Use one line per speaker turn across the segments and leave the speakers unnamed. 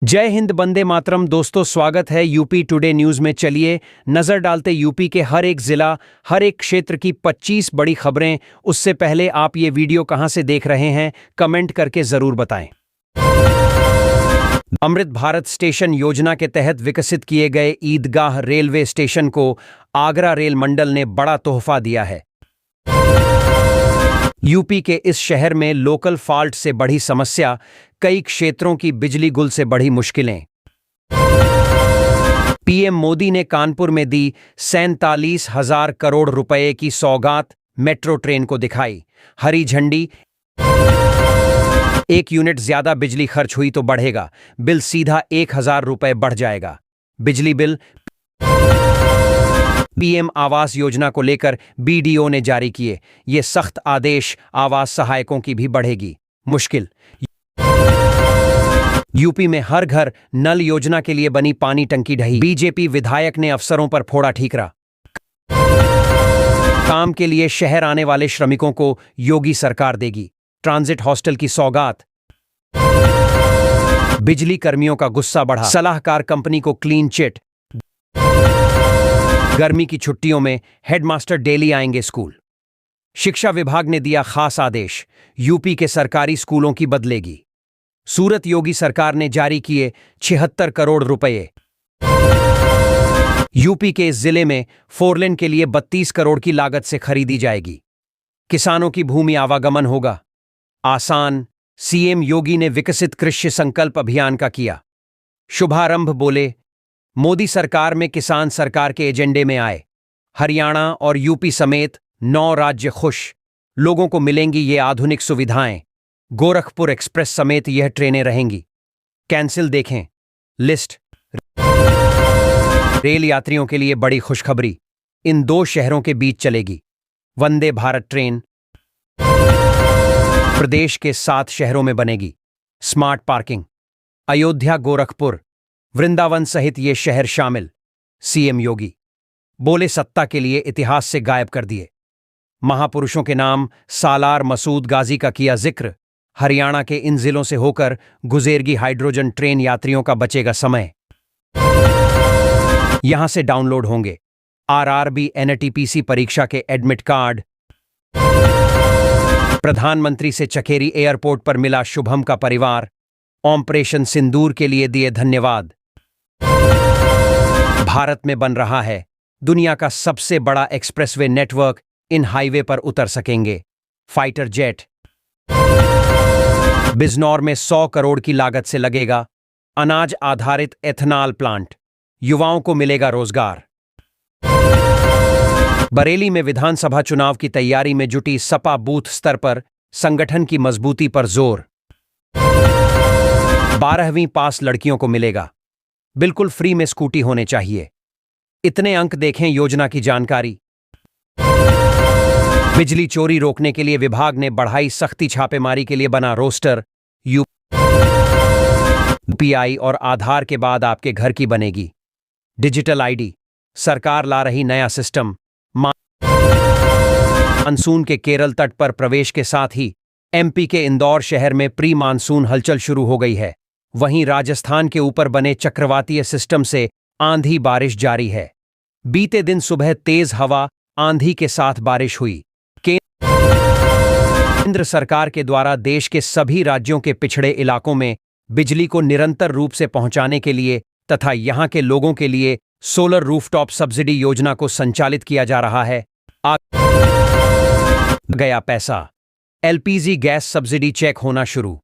जय हिंद, वंदे मातरम। दोस्तों, स्वागत है यूपी टुडे न्यूज में। चलिए नजर डालते यूपी के हर एक जिला, हर एक क्षेत्र की 25 बड़ी खबरें। उससे पहले आप ये वीडियो कहां से देख रहे हैं, कमेंट करके जरूर बताएं। अमृत भारत स्टेशन योजना के तहत विकसित किए गए ईदगाह रेलवे स्टेशन को आगरा रेल मंडल ने बड़ा तोहफा दिया है। यूपी के इस शहर में लोकल फॉल्ट से बढ़ी समस्या, कई क्षेत्रों की बिजली गुल से बढ़ी मुश्किलें। पीएम मोदी ने कानपुर में दी 47,000 करोड़ रुपए की सौगात, मेट्रो ट्रेन को दिखाई हरी झंडी। 1 यूनिट ज्यादा बिजली खर्च हुई तो बढ़ेगा बिल, सीधा 1,000 रुपए बढ़ जाएगा बिजली बिल। पीएम आवास योजना को लेकर बीडीओ ने जारी किए ये सख्त आदेश, आवास सहायकों की भी बढ़ेगी मुश्किल। यूपी में हर घर नल योजना के लिए बनी पानी टंकी ढही, बीजेपी विधायक ने अफसरों पर फोड़ा ठीकरा। काम के लिए शहर आने वाले श्रमिकों को योगी सरकार देगी ट्रांजिट हॉस्टल की सौगात। बिजली कर्मियों का गुस्सा बढ़ा, सलाहकार कंपनी को क्लीन चिट। गर्मी की छुट्टियों में हेडमास्टर डेली आएंगे स्कूल। शिक्षा विभाग ने दिया खास आदेश, यूपी के सरकारी स्कूलों की बदलेगी। सूरत योगी सरकार ने जारी किए 76 करोड़ रुपए। यूपी के इस जिले में 4 लेन के लिए 32 करोड़ की लागत से खरीदी जाएगी। किसानों की भूमि आवागमन होगा आसान। सीएम योगी ने विकसित कृषि संकल्प अभियान का किया शुभारंभ, बोले मोदी सरकार में किसान सरकार के एजेंडे में आए। हरियाणा और यूपी समेत 9 राज्य खुश, लोगों को मिलेंगी ये आधुनिक सुविधाएं। गोरखपुर एक्सप्रेस समेत यह ट्रेनें रहेंगी कैंसिल, देखें लिस्ट। रेल यात्रियों के लिए बड़ी खुशखबरी, इन 2 शहरों के बीच चलेगी वंदे भारत ट्रेन। प्रदेश के 7 शहरों में बनेगी स्मार्ट पार्किंग। अयोध्या, गोरखपुर, वृंदावन सहित ये शहर शामिल। सीएम योगी बोले सत्ता के लिए इतिहास से गायब कर दिए। महापुरुषों के नाम सालार मसूद गाजी का किया जिक्र। हरियाणा के इन जिलों से होकर गुजरेगी हाइड्रोजन ट्रेन, यात्रियों का बचेगा समय। यहां से डाउनलोड होंगे आरआरबी एनटीपीसी परीक्षा के एडमिट कार्ड। प्रधानमंत्री से चकेरी एयरपोर्ट पर मिला शुभम का परिवार, ऑपरेशन सिंदूर के लिए दिए धन्यवाद। भारत में बन रहा है दुनिया का सबसे बड़ा एक्सप्रेसवे नेटवर्क, इन हाईवे पर उतर सकेंगे फाइटर जेट। बिजनौर में 100 करोड़ की लागत से लगेगा अनाज आधारित एथेनॉल प्लांट, युवाओं को मिलेगा रोजगार। बरेली में विधानसभा चुनाव की तैयारी में जुटी सपा बूथ स्तर पर संगठन की मजबूती पर जोर। 12वीं पास लड़कियों को मिलेगा, बिल्कुल फ्री में स्कूटी होने चाहिए। इतने अंक देखें योजना की जानकारी। बिजली चोरी रोकने के लिए विभाग ने बढ़ाई सख्ती, छापेमारी के लिए बना रोस्टर। यूपीआई और आधार के बाद आपके घर की बनेगी डिजिटल आईडी, सरकार ला रही नया सिस्टम। मानसून के केरल तट पर प्रवेश के साथ ही एमपी के इंदौर शहर में प्री मानसून हलचल शुरू हो गई है। वहीं राजस्थान के ऊपर बने चक्रवातीय सिस्टम से आंधी बारिश जारी है। बीते दिन सुबह तेज हवा आंधी के साथ बारिश हुई। केंद्र सरकार के द्वारा देश के सभी राज्यों के पिछड़े इलाकों में बिजली को निरंतर रूप से पहुंचाने के लिए तथा यहां के लोगों के लिए सोलर रूफटॉप सब्सिडी योजना को संचालित किया जा रहा है। आ गया पैसा, एलपीजी गैस सब्सिडी चेक होना शुरू।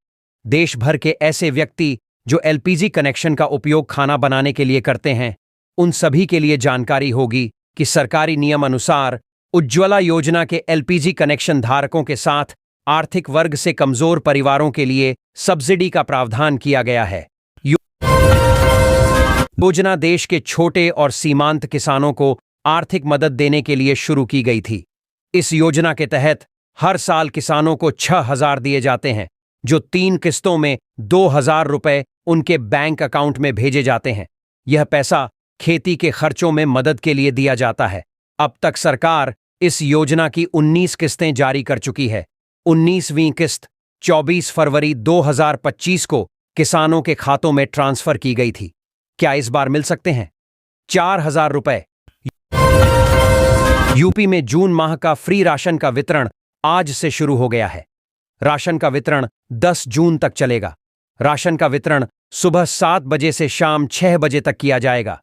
देश भर के ऐसे व्यक्ति जो एलपीजी कनेक्शन का उपयोग खाना बनाने के लिए करते हैं, उन सभी के लिए जानकारी होगी कि सरकारी नियम अनुसार उज्ज्वला योजना के एलपीजी कनेक्शन धारकों के साथ आर्थिक वर्ग से कमजोर परिवारों के लिए सब्सिडी का प्रावधान किया गया है। योजना देश के छोटे और सीमांत किसानों को आर्थिक मदद देने के लिए शुरू की गई थी। इस योजना के तहत हर साल किसानों को 6,000 दिए जाते हैं, जो 3 किस्तों में 2,000 रुपए उनके बैंक अकाउंट में भेजे जाते हैं। यह पैसा खेती के खर्चों में मदद के लिए दिया जाता है। अब तक सरकार इस योजना की 19 किस्तें जारी कर चुकी है। 19वीं किस्त 24 फरवरी 2025 को किसानों के खातों में ट्रांसफर की गई थी। क्या इस बार मिल सकते हैं 4,000 रुपए? यूपी में जून माह का फ्री राशन का वितरण आज से शुरू हो गया है। राशन का वितरण 10 जून तक चलेगा। राशन का वितरण सुबह 7 बजे से शाम 6 बजे तक किया जाएगा।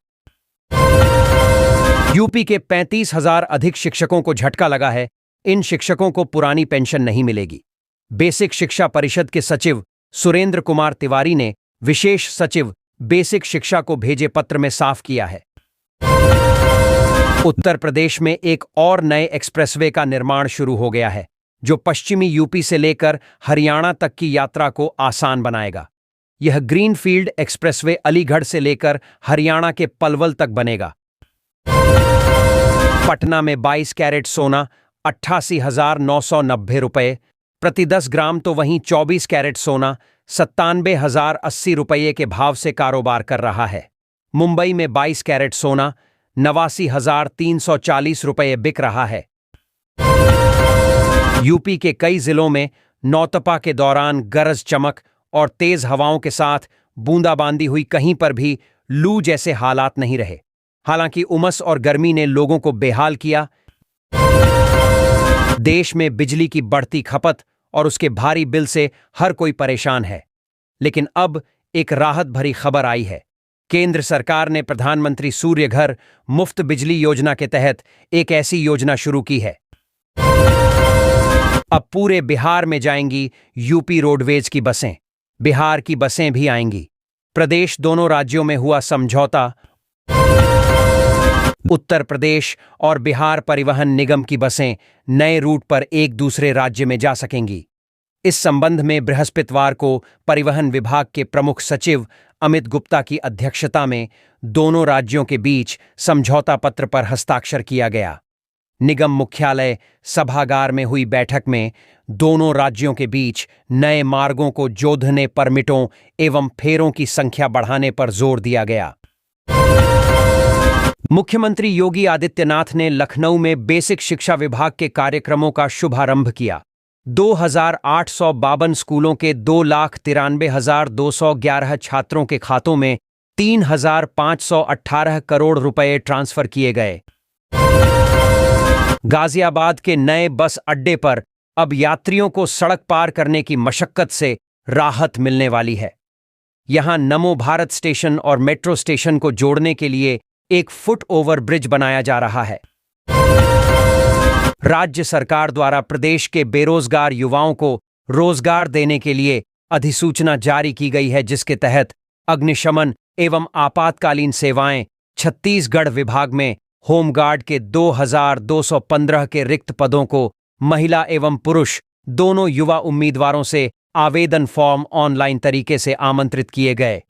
यूपी के 35,000 अधिक शिक्षकों को झटका लगा है। इन शिक्षकों को पुरानी पेंशन नहीं मिलेगी। बेसिक शिक्षा परिषद के सचिव सुरेंद्र कुमार तिवारी ने विशेष सचिव बेसिक शिक्षा को भेजे पत्र में साफ किया है। उत्तर प्रदेश में एक और नए एक्सप्रेसवे का निर्माण शुरू हो गया है, जो पश्चिमी यूपी से लेकर हरियाणा तक की यात्रा को आसान बनाएगा। यह ग्रीनफील्ड एक्सप्रेसवे अलीगढ़ से लेकर हरियाणा के पलवल तक बनेगा। पटना में 22 कैरेट सोना 88,990 रुपये प्रति 10 ग्राम, तो वहीं 24 कैरेट सोना 97,080 रुपये के भाव से कारोबार कर रहा है। मुंबई में 22 कैरेट सोना 89,340 रुपये बिक रहा है। यूपी के कई जिलों में नौतपा के दौरान गरज चमक और तेज हवाओं के साथ बूंदाबांदी हुई। कहीं पर भी लू जैसे हालात नहीं रहे। हालांकि उमस और गर्मी ने लोगों को बेहाल किया। देश में बिजली की बढ़ती खपत और उसके भारी बिल से हर कोई परेशान है। लेकिन अब एक राहत भरी खबर आई है। केंद्र सरकार ने प्रधानमंत्री सूर्य घर मुफ्त बिजली योजना के तहत एक ऐसी योजना शुरू की है। अब पूरे बिहार में जाएंगी यूपी रोडवेज की बसें। बिहार की बसें भी आएंगी। प्रदेश दोनों राज्यों में हुआ समझौता। उत्तर प्रदेश और बिहार परिवहन निगम की बसें नए रूट पर एक दूसरे राज्य में जा सकेंगी। इस संबंध में बृहस्पतिवार को परिवहन विभाग के प्रमुख सचिव अमित गुप्ता की अध्यक्षता में दोनों राज्यों के बीच समझौता पत्र पर हस्ताक्षर किया गया। निगम मुख्यालय सभागार में हुई बैठक में दोनों राज्यों के बीच नए मार्गों को जोड़ने, परमिटों एवं फेरों की संख्या बढ़ाने पर जोर दिया गया। मुख्यमंत्री योगी आदित्यनाथ ने लखनऊ में बेसिक शिक्षा विभाग के कार्यक्रमों का शुभारंभ किया। 2,852 स्कूलों के 2,93,211 छात्रों के खातों में 3,518 करोड़ रुपए ट्रांसफर किए गए। गाजियाबाद के नए बस अड्डे पर अब यात्रियों को सड़क पार करने की मशक्कत से राहत मिलने वाली है। यहां नमो भारत स्टेशन और मेट्रो स्टेशन को जोड़ने के लिए एक फुट ओवर ब्रिज बनाया जा रहा है। राज्य सरकार द्वारा प्रदेश के बेरोजगार युवाओं को रोजगार देने के लिए अधिसूचना जारी की गई है, जिसके तहत अग्निशमन एवं आपातकालीन सेवाएं छत्तीसगढ़ विभाग में होमगार्ड के 2,215 के रिक्त पदों को महिला एवं पुरुष दोनों युवा उम्मीदवारों से आवेदन फॉर्म ऑनलाइन तरीके से आमंत्रित किए गए।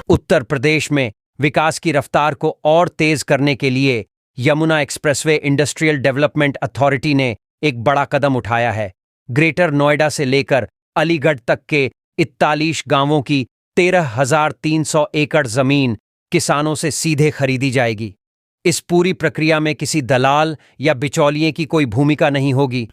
उत्तर प्रदेश में विकास की रफ्तार को और तेज करने के लिए Yamuna expressway industrial development authority ने एक बड़ा कदम उठाया है। ग्रेटर नोएडा से लेकर अलीगढ़ तक के 41 गांवों की 13,300 एकड़ जमीन किसानों से सीधे खरीदी जाएगी। इस पूरी प्रक्रिया में किसी दलाल या बिचौलिए की कोई भूमिका नहीं होगी।